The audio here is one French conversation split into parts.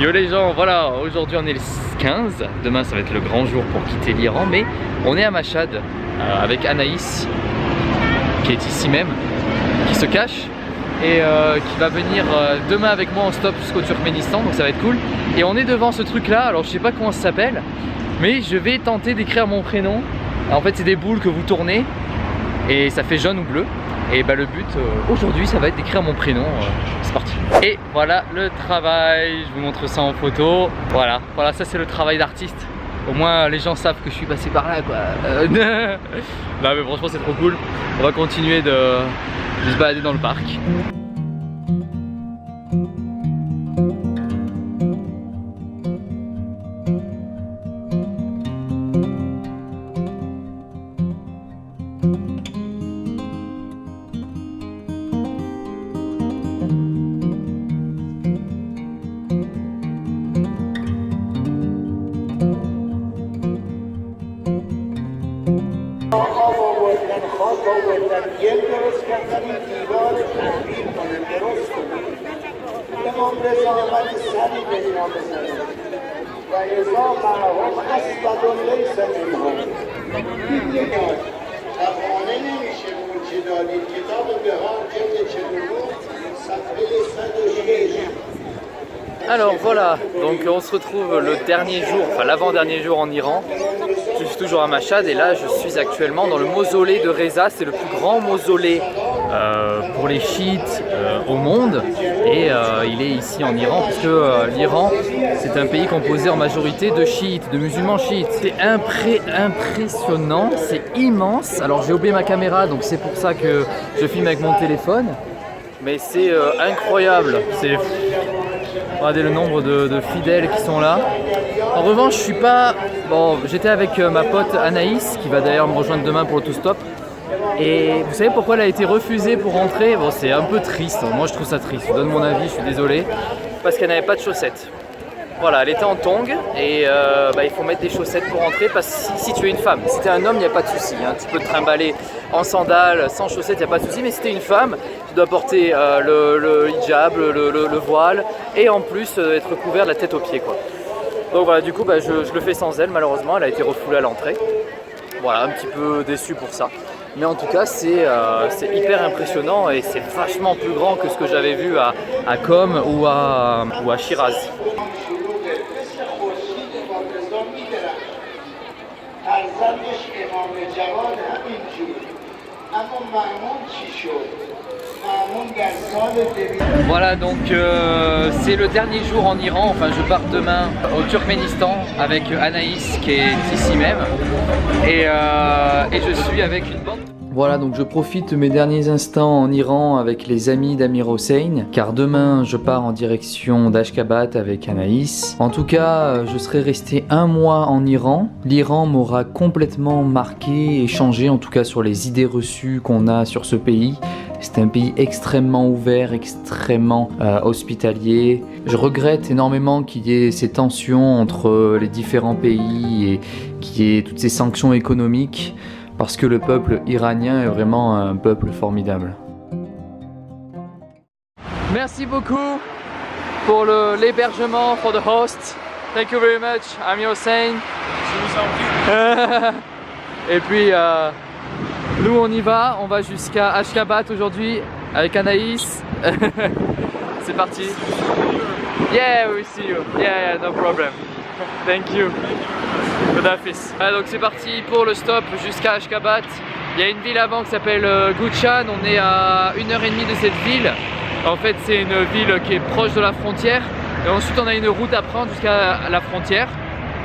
Yo les gens, voilà, aujourd'hui on est le 15, demain ça va être le grand jour pour quitter l'Iran, mais on est à Mashhad avec Anaïs, qui est ici même, qui se cache et qui va venir demain avec moi en stop jusqu'au Turkménistan, donc ça va être cool. Et on est devant ce truc là, alors je sais pas comment ça s'appelle, mais je vais tenter d'écrire mon prénom. En fait c'est des boules que vous tournez et ça fait jaune ou bleu. Et bah le but aujourd'hui ça va être d'écrire mon prénom, c'est parti. Et voilà le travail, je vous montre ça en photo. Voilà, ça c'est le travail d'artiste. Au moins les gens savent que je suis passé par là quoi. Non mais franchement c'est trop cool. On va continuer de se balader dans le parc. Alors voilà, donc on se retrouve le dernier jour, enfin l'avant-dernier jour en Iran. Je suis toujours à Mashhad et là je suis actuellement dans le mausolée de Reza. C'est le plus grand mausolée pour les chiites au monde et il est ici en Iran parce que l'Iran c'est un pays composé en majorité de chiites, de musulmans chiites. C'est impressionnant, c'est immense. Alors j'ai oublié ma caméra donc c'est pour ça que je filme avec mon téléphone, mais c'est incroyable. Regardez le nombre de fidèles qui sont là. En revanche, je suis pas... Bon, j'étais avec ma pote Anaïs, qui va d'ailleurs me rejoindre demain pour l'autostop. Et vous savez pourquoi elle a été refusée pour rentrer? Bon, c'est un peu triste. Moi, je trouve ça triste. Je donne mon avis, je suis désolé. Parce qu'elle n'avait pas de chaussettes. Voilà, elle était en tongs et il faut mettre des chaussettes pour rentrer parce que si tu es une femme, si tu es un homme, il n'y a pas de souci. Hein. Tu peux te trimballer en sandales, sans chaussettes, il n'y a pas de souci. Mais si tu es une femme, tu dois porter le hijab, le voile et en plus être couvert de la tête aux pieds, quoi. Donc voilà, du coup, je le fais sans elle, malheureusement. Elle a été refoulée à l'entrée. Voilà, un petit peu déçu pour ça. Mais en tout cas, c'est hyper impressionnant et c'est vachement plus grand que ce que j'avais vu à Qom ou à Shiraz. Voilà donc c'est le dernier jour en Iran, enfin je pars demain au Turkménistan avec Anaïs qui est ici même et je suis avec une bande. Voilà donc je profite de mes derniers instants en Iran avec les amis d'Amir Hossein car demain je pars en direction d'Ashgabat avec Anaïs. En tout cas je serai resté un mois en Iran. L'Iran m'aura complètement marqué et changé en tout cas sur les idées reçues qu'on a sur ce pays. C'est un pays extrêmement ouvert, extrêmement hospitalier. Je regrette énormément qu'il y ait ces tensions entre les différents pays et qu'il y ait toutes ces sanctions économiques parce que le peuple iranien est vraiment un peuple formidable. Merci beaucoup pour l'hébergement, for the host. Thank you very much, Amir Hossein. Et puis nous on y va, on va jusqu'à Ashgabat aujourd'hui avec Anaïs. C'est parti. Yeah, we see you. Yeah, no problem. Thank you. Donc c'est parti pour le stop jusqu'à Ashgabat. Il y a une ville avant qui s'appelle Gulshan. On est à 1h30 de cette ville. En fait c'est une ville qui est proche de la frontière. Et ensuite on a une route à prendre jusqu'à la frontière.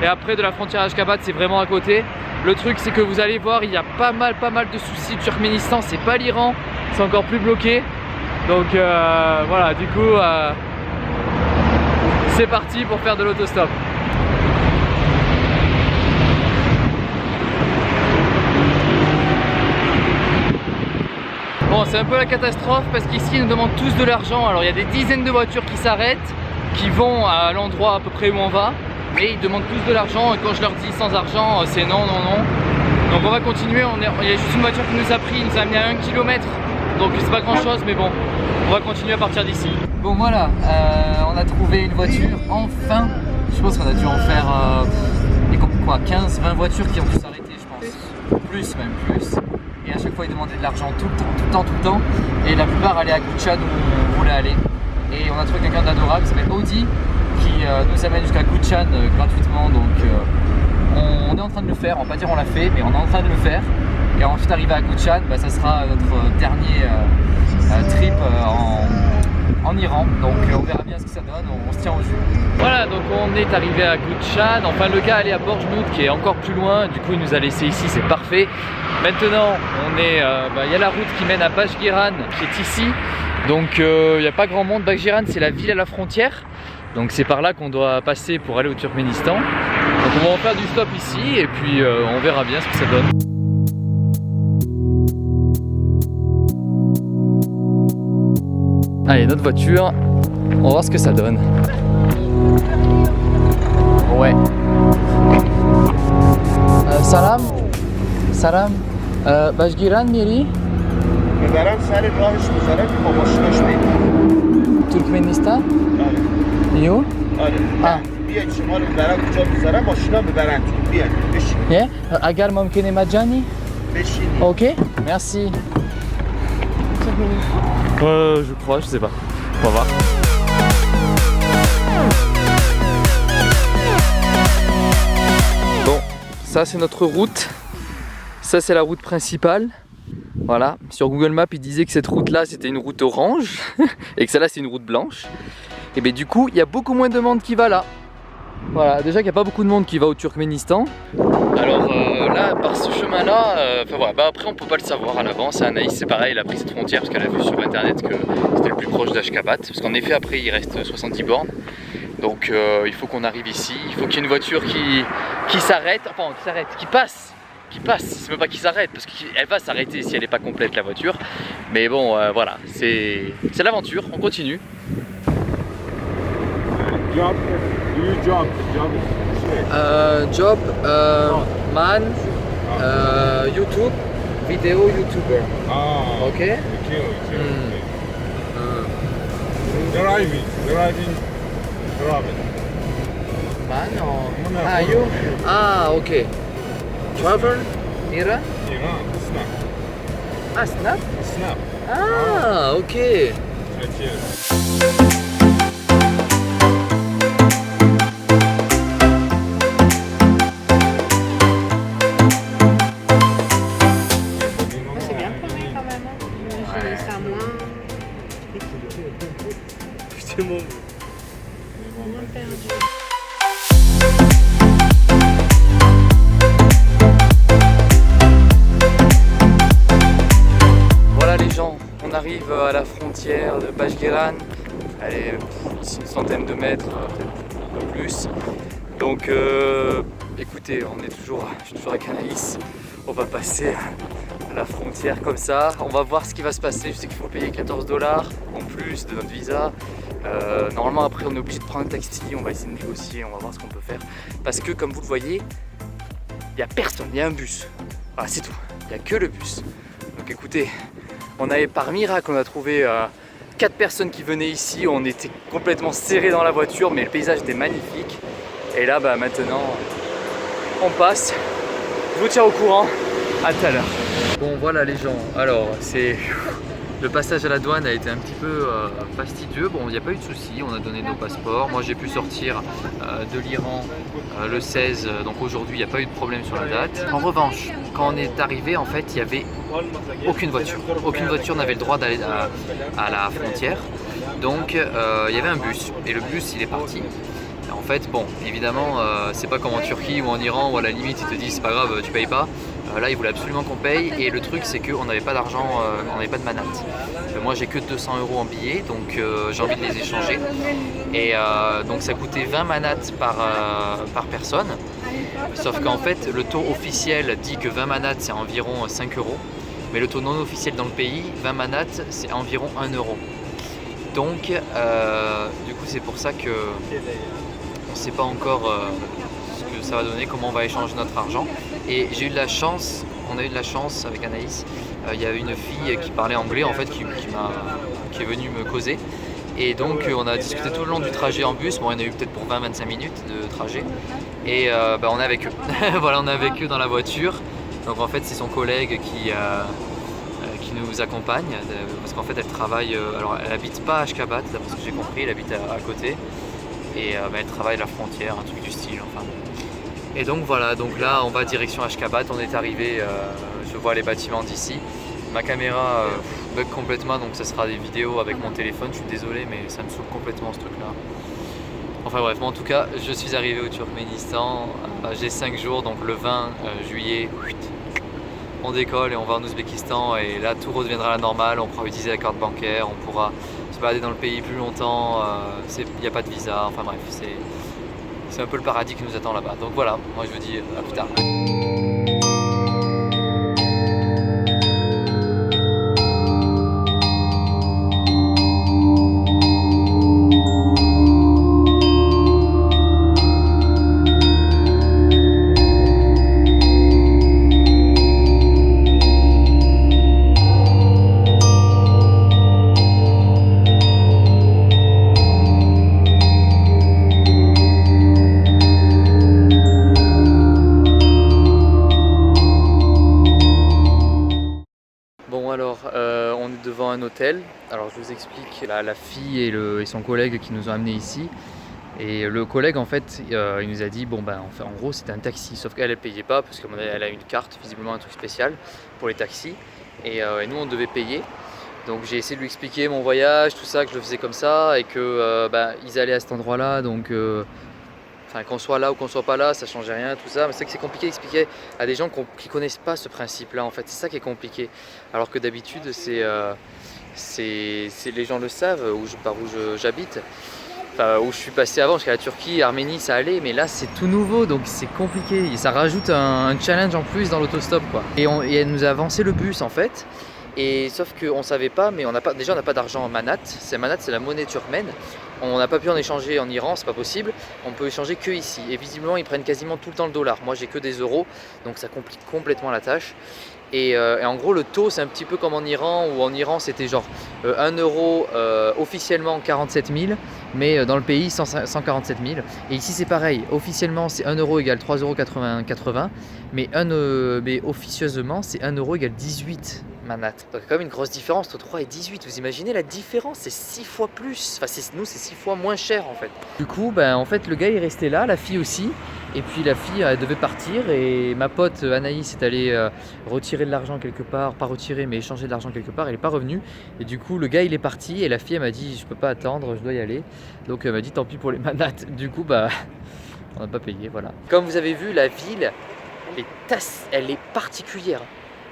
Et après de la frontière à Ashgabat c'est vraiment à côté. Le truc c'est que vous allez voir il y a pas mal de soucis. Le Turkménistan c'est pas l'Iran, c'est encore plus bloqué. Donc voilà du coup c'est parti pour faire de l'autostop. Bon c'est un peu la catastrophe parce qu'ici ils nous demandent tous de l'argent. Alors il y a des dizaines de voitures qui s'arrêtent, qui vont à l'endroit à peu près où on va. Mais ils demandent tous de l'argent et quand je leur dis sans argent c'est non. Donc on va continuer, il y a juste une voiture qui nous a pris, il nous a mis à 1 km. Donc c'est pas grand chose mais bon, on va continuer à partir d'ici. Bon voilà, on a trouvé une voiture, enfin. Je pense qu'on a dû en faire 15-20 voitures qui ont dû s'arrêter, je pense. Plus même, plus. Et à chaque fois ils demandaient de l'argent tout le temps. Et la plupart allaient à Guchan où on voulait aller. Et on a trouvé quelqu'un d'adorable qui s'appelle Audi qui nous amène jusqu'à Guchan gratuitement. Donc on est en train de le faire, on va pas dire on l'a fait, mais on est en train de le faire. Et ensuite arrivé à Guchan, bah, ça sera notre dernier trip en Iran. Donc on verra bien ce que ça donne, on se tient au jus. Voilà, donc on est arrivé à Guchan. Enfin le gars allait à Borjnout qui est encore plus loin. Du coup il nous a laissé ici, c'est parfait. Maintenant on est, il y a la route qui mène à Bajgiran qui est ici. Donc il n'y a pas grand monde. Bajgiran c'est la ville à la frontière. Donc c'est par là qu'on doit passer pour aller au Turkménistan. Donc on va en faire du stop ici et puis on verra bien ce que ça donne. Allez, notre voiture, on va voir ce que ça donne. Ouais. Salam. Salam. Bajgiran miri. Turkmenistan. You? Ah. Yeah. Agar mumkine majani. Ok. Merci. Je crois, je sais pas. On va voir. Bon, ça c'est notre route. Ça c'est la route principale. Voilà, sur Google Maps il disait que cette route là c'était une route orange et que celle-là c'est une route blanche. Et bien du coup il y a beaucoup moins de monde qui va là. Voilà, déjà qu'il n'y a pas beaucoup de monde qui va au Turkménistan. Alors là, par ce chemin-là, voilà, après on peut pas le savoir à l'avance. Anaïs c'est pareil, elle a pris cette frontière parce qu'elle a vu sur internet que c'était le plus proche d'Ashgabat. Parce qu'en effet après il reste 70 bornes. Donc il faut qu'on arrive ici, il faut qu'il y ait une voiture qui s'arrête, enfin qui s'arrête, qui passe, c'est même pas qui s'arrête parce qu'elle va s'arrêter si elle n'est pas complète la voiture. Mais bon voilà, c'est l'aventure, on continue. Job, Job, man, YouTube, vidéo YouTuber. Ah, Ok. okay. Driving. Man or you? Ah, ok. Travel, Iran? Iran, Snap. Ah, Snap? Snap. Ah, ok. C'est bien tourné quand même. Je laisse ça moins. Putain, mon. Moins perdu. Voilà les gens, on arrive à la frontière de Bajgiran. Elle est une centaine de mètres, peut-être un peu plus. Donc écoutez, je suis toujours avec Anaïs. On va passer à la frontière comme ça. On va voir ce qui va se passer. Je sais qu'il faut payer 14 $ en plus de notre visa. Normalement après on est obligé de prendre un taxi. On va essayer de négocier, on va voir ce qu'on peut faire. Parce que comme vous le voyez, il n'y a personne, il y a un bus. Voilà, c'est tout, il n'y a que le bus. Donc écoutez, par miracle on a trouvé 4 personnes qui venaient ici. On était complètement serrés dans la voiture mais le paysage était magnifique. Et là maintenant on passe. Je vous tiens au courant, à tout à l'heure. Bon voilà les gens, alors le passage à la douane a été un petit peu fastidieux. Bon, il n'y a pas eu de souci, on a donné nos passeports. Moi j'ai pu sortir de l'Iran le 16, donc aujourd'hui il n'y a pas eu de problème sur la date. En revanche, quand on est arrivé, en fait il n'y avait aucune voiture. Aucune voiture n'avait le droit d'aller à la frontière. Donc il y avait un bus, et le bus il est parti. En fait, bon, évidemment, c'est pas comme en Turquie ou en Iran où à la limite ils te disent c'est pas grave, tu payes pas. Là, ils voulaient absolument qu'on paye et le truc c'est qu'on n'avait pas d'argent, on n'avait pas de manat. Moi, j'ai que 200 € en billets, donc j'ai envie de les échanger. Et donc ça coûtait 20 manats par personne. Sauf qu'en fait, le taux officiel dit que 20 manats c'est environ 5 €. Mais le taux non officiel dans le pays, 20 manats c'est environ 1 €. Donc, du coup, c'est pour ça que on ne sait pas encore ce que ça va donner, comment on va échanger notre argent. Et j'ai eu de la chance, on a eu de la chance avec Anaïs. Il y a une fille qui parlait anglais en fait qui est venue me causer. Et donc on a discuté tout le long du trajet en bus. Bon, il y en a eu peut-être pour 20-25 minutes de trajet. Et on est avec eux. Voilà, on est avec eux dans la voiture. Donc en fait c'est son collègue qui nous accompagne. Parce qu'en fait elle travaille, alors elle habite pas à Ashgabat, d'après ce que j'ai compris, elle habite à côté. Et elle travaille à la frontière, un truc du style. Enfin. Et donc voilà, donc là on va direction Ashgabat. On est arrivé, je vois les bâtiments d'ici. Ma caméra bug complètement, donc ça sera des vidéos avec mon téléphone. Je suis désolé, mais ça me saoule complètement ce truc-là. Enfin bref, en tout cas, je suis arrivé au Turkménistan. J'ai 5 jours, donc le 20 juillet, on décolle et on va en Ouzbékistan. Et là, tout redeviendra à la normale. On pourra utiliser la carte bancaire, on pourra se balader dans le pays plus longtemps. Il n'y a pas de visa. Enfin bref, c'est un peu le paradis qui nous attend là-bas. Donc voilà, moi je vous dis à plus tard. Bon alors, on est devant un hôtel. Alors je vous explique, la fille et son collègue qui nous ont amenés ici. Et le collègue en fait, il nous a dit bon ben en gros c'était un taxi, sauf qu'elle ne payait pas parce qu'elle a une carte, visiblement un truc spécial pour les taxis. Et nous on devait payer. Donc j'ai essayé de lui expliquer mon voyage, tout ça, que je le faisais comme ça et que ils allaient à cet endroit-là, donc qu'on soit là ou qu'on soit pas là, ça changeait rien, tout ça. Mais c'est que c'est compliqué d'expliquer à des gens qui connaissent pas ce principe-là. En fait, c'est ça qui est compliqué. Alors que d'habitude, les gens le savent par où j'habite, enfin, où je suis passé avant, parce qu'à la Turquie, Arménie, ça allait, mais là c'est tout nouveau, donc c'est compliqué. Et ça rajoute un challenge en plus dans l'autostop, quoi. Et elle nous a avancé le bus en fait. Et sauf qu'on ne savait pas, mais on n'a pas d'argent en manat. Manat, c'est la monnaie turkmène. On n'a pas pu en échanger en Iran, c'est pas possible. On peut échanger que ici. Et visiblement, ils prennent quasiment tout le temps le dollar. Moi, j'ai que des euros, donc ça complique complètement la tâche. Et en gros, le taux, c'est un petit peu comme en Iran, où en Iran, c'était genre 1 euro officiellement 47 000, mais dans le pays, 147 000. Et ici, c'est pareil. Officiellement, c'est 1 euro égale 3,80 €, mais officieusement, c'est 1 euro égale 18 manat. Donc il y a quand même une grosse différence entre 3 et 18. Vous imaginez la différence? C'est 6 fois plus. Enfin, nous, c'est 6 fois moins cher en fait. Du coup, en fait, le gars est resté là, la fille aussi. Et puis la fille, elle devait partir. Et ma pote Anaïs est allée retirer de l'argent quelque part. Pas retirer, mais échanger de l'argent quelque part. Elle n'est pas revenue. Et du coup, le gars, il est parti. Et la fille, elle m'a dit, je peux pas attendre, je dois y aller. Donc elle m'a dit, tant pis pour les manates. Du coup, on n'a pas payé, voilà. Comme vous avez vu, la ville, elle est particulière.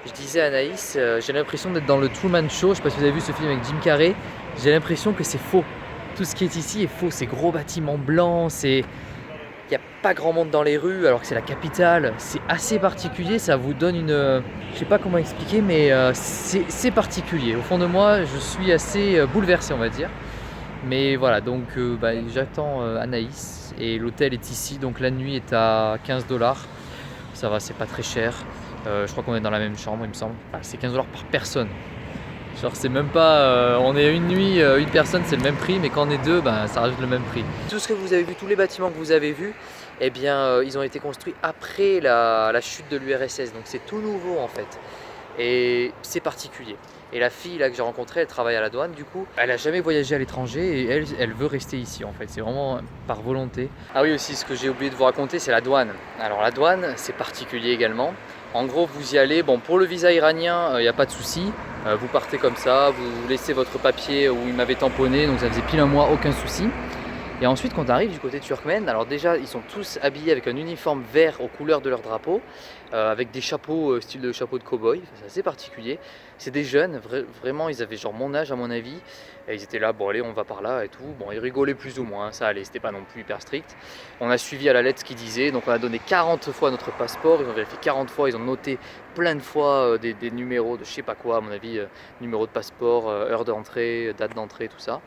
Je disais à Anaïs, j'ai l'impression d'être dans le Truman Show. Je ne sais pas si vous avez vu ce film avec Jim Carrey. J'ai l'impression que c'est faux. Tout ce qui est ici est faux. Ces gros bâtiments blancs, il n'y a pas grand monde dans les rues alors que c'est la capitale. C'est assez particulier. Ça vous donne une... je ne sais pas comment expliquer, mais c'est particulier. Au fond de moi, je suis assez bouleversé, on va dire. Mais voilà, donc j'attends Anaïs. Et l'hôtel est ici. Donc la nuit est à 15 $. Ça va, c'est pas très cher. Je crois qu'on est dans la même chambre, il me semble. C'est 15 $ par personne. Genre c'est même pas, on est une nuit, une personne, c'est le même prix, mais quand on est deux, ça rajoute le même prix. Tout ce que vous avez vu, tous les bâtiments que vous avez vus, eh bien, ils ont été construits après la chute de l'URSS, donc c'est tout nouveau en fait. Et c'est particulier. Et la fille là que j'ai rencontrée, elle travaille à la douane du coup. Elle a jamais voyagé à l'étranger et elle veut rester ici en fait. C'est vraiment par volonté. Ah oui aussi, ce que j'ai oublié de vous raconter, c'est la douane. Alors la douane, c'est particulier également. En gros, vous y allez, bon pour le visa iranien, il n'y a pas de souci. Vous partez comme ça, vous laissez votre papier où il m'avait tamponné, donc ça faisait pile un mois, aucun souci. Et ensuite, quand on arrive du côté turkmène, alors déjà, ils sont tous habillés avec un uniforme vert aux couleurs de leur drapeau, avec des chapeaux, style de chapeau de cow-boy, c'est assez particulier. C'est des jeunes, vraiment, ils avaient genre mon âge à mon avis, et ils étaient là, bon allez, on va par là et tout. Bon, ils rigolaient plus ou moins, ça allait, c'était pas non plus hyper strict. On a suivi à la lettre ce qu'ils disaient, donc on a donné 40 fois notre passeport, ils ont vérifié 40 fois, ils ont noté plein de fois des numéros de je sais pas quoi, à mon avis, numéro de passeport, heure d'entrée, date d'entrée, tout ça.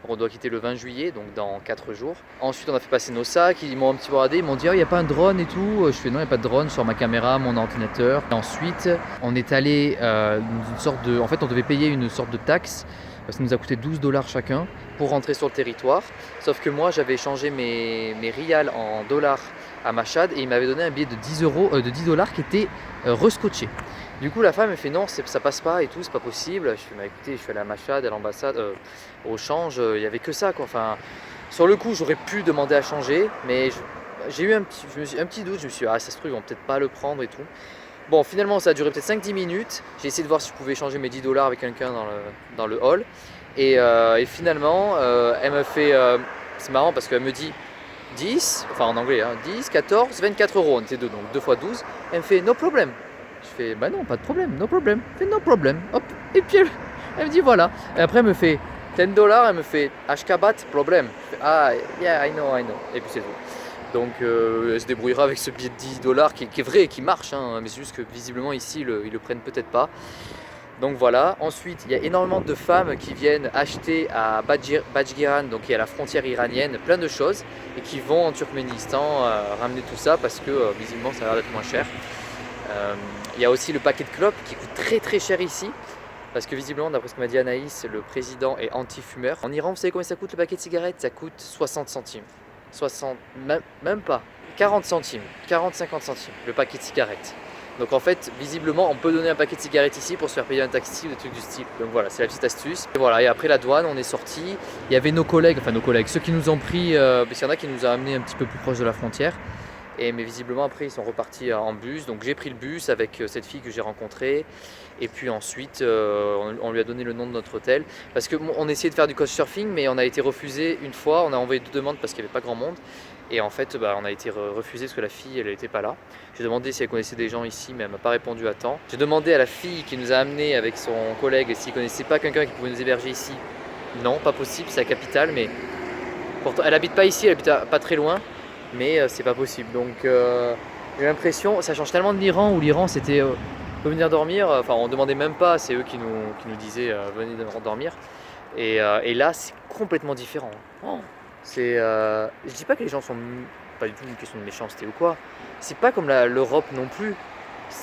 Donc on doit quitter le 20 juillet, donc dans 4 jours. Ensuite, on a fait passer nos sacs, ils m'ont un petit peu regardé, ils m'ont dit oh, il n'y a pas un drone et tout. Je fais non, il n'y a pas de drone sur ma caméra, mon ordinateur. Et ensuite, on est allé une sorte de... En fait, on devait payer une sorte de taxe ça nous a coûté 12 $ chacun pour rentrer sur le territoire. Sauf que moi j'avais échangé mes rials en dollars à Machhad et il m'avait donné un billet de 10 $ qui était rescotché. Du coup la femme elle fait non, ça passe pas et tout, c'est pas possible. Je fais bah, écoutez, je suis allé à Machhad, à l'ambassade, au change, il y avait que ça quoi. Enfin, sur le coup j'aurais pu demander à changer, mais j'ai eu un petit doute, je me suis dit ah ça se trouve ils vont peut-être pas le prendre et tout. Bon finalement ça a duré peut-être 5-10 minutes, j'ai essayé de voir si je pouvais échanger mes 10 $ avec quelqu'un dans le hall. Et finalement elle me fait, c'est marrant parce qu'elle me dit 10, enfin en anglais, hein, 10, 14, 24 €, on était deux, donc 2 fois 12. Elle me fait no problem. Je fais bah non, pas de problème, no problem. Elle fait no problem, hop, et puis elle me dit voilà. Et après elle me fait 10 $, elle me fait Ashkabat, problem. Je fais, ah yeah, I know. Et puis c'est tout. Donc elle se débrouillera avec ce billet de 10 $ qui est vrai et qui marche, hein, mais c'est juste que visiblement ici ils le prennent peut-être pas. Donc voilà, ensuite il y a énormément de femmes qui viennent acheter à Bajgiran, donc qui est à la frontière iranienne, plein de choses et qui vont en Turkménistan ramener tout ça parce que visiblement ça a l'air d'être moins cher. Il y a aussi le paquet de clopes qui coûte très cher ici parce que visiblement d'après ce que m'a dit Anaïs, le président est anti-fumeur. En Iran vous savez combien ça coûte le paquet de cigarettes? Ça coûte 60 centimes. 60, même pas, 40 centimes, 40-50 centimes le paquet de cigarettes. Donc en fait, visiblement, on peut donner un paquet de cigarettes ici pour se faire payer un taxi ou des trucs du style. Donc voilà, c'est la petite astuce. Et voilà, et après la douane, on est sorti. Il y avait nos collègues, ceux qui nous ont pris, parce qu'il y en a qui nous ont amenés un petit peu plus proche de la frontière. Mais visiblement après ils sont repartis en bus, donc j'ai pris le bus avec cette fille que j'ai rencontrée et puis ensuite on lui a donné le nom de notre hôtel parce qu'on essayait de faire du couchsurfing mais on a été refusé une fois, on a envoyé 2 demandes parce qu'il n'y avait pas grand monde et en fait on a été refusé parce que la fille elle n'était pas là. J'ai demandé si elle connaissait des gens ici mais elle m'a pas répondu à temps. J'ai demandé à la fille qui nous a amenés avec son collègue s'il connaissait pas quelqu'un qui pouvait nous héberger ici. Non, pas possible, c'est la capitale mais pourtant elle habite pas ici, elle habite pas très loin. Mais c'est pas possible, donc j'ai l'impression, ça change tellement de l'Iran où l'Iran c'était peut venir dormir, enfin on demandait même pas, c'est eux qui nous disaient venez dormir et là c'est complètement différent. Oh, je dis pas que les gens sont pas du tout une question de méchanceté ou quoi, c'est pas comme l'Europe non plus,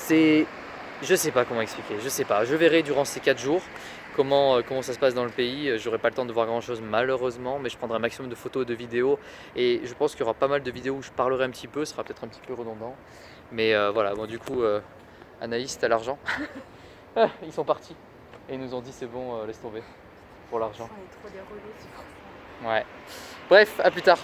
je sais pas comment expliquer, je verrai durant ces 4 jours comment ça se passe dans le pays. J'aurai pas le temps de voir grand chose malheureusement, mais je prendrai un maximum de photos et de vidéos et je pense qu'il y aura pas mal de vidéos où je parlerai un petit peu, ce sera peut-être un petit peu redondant, mais voilà, bon du coup Anaïs t'as l'argent. Ils sont partis et ils nous ont dit c'est bon, laisse tomber pour l'argent. Ouais, bref, à plus tard.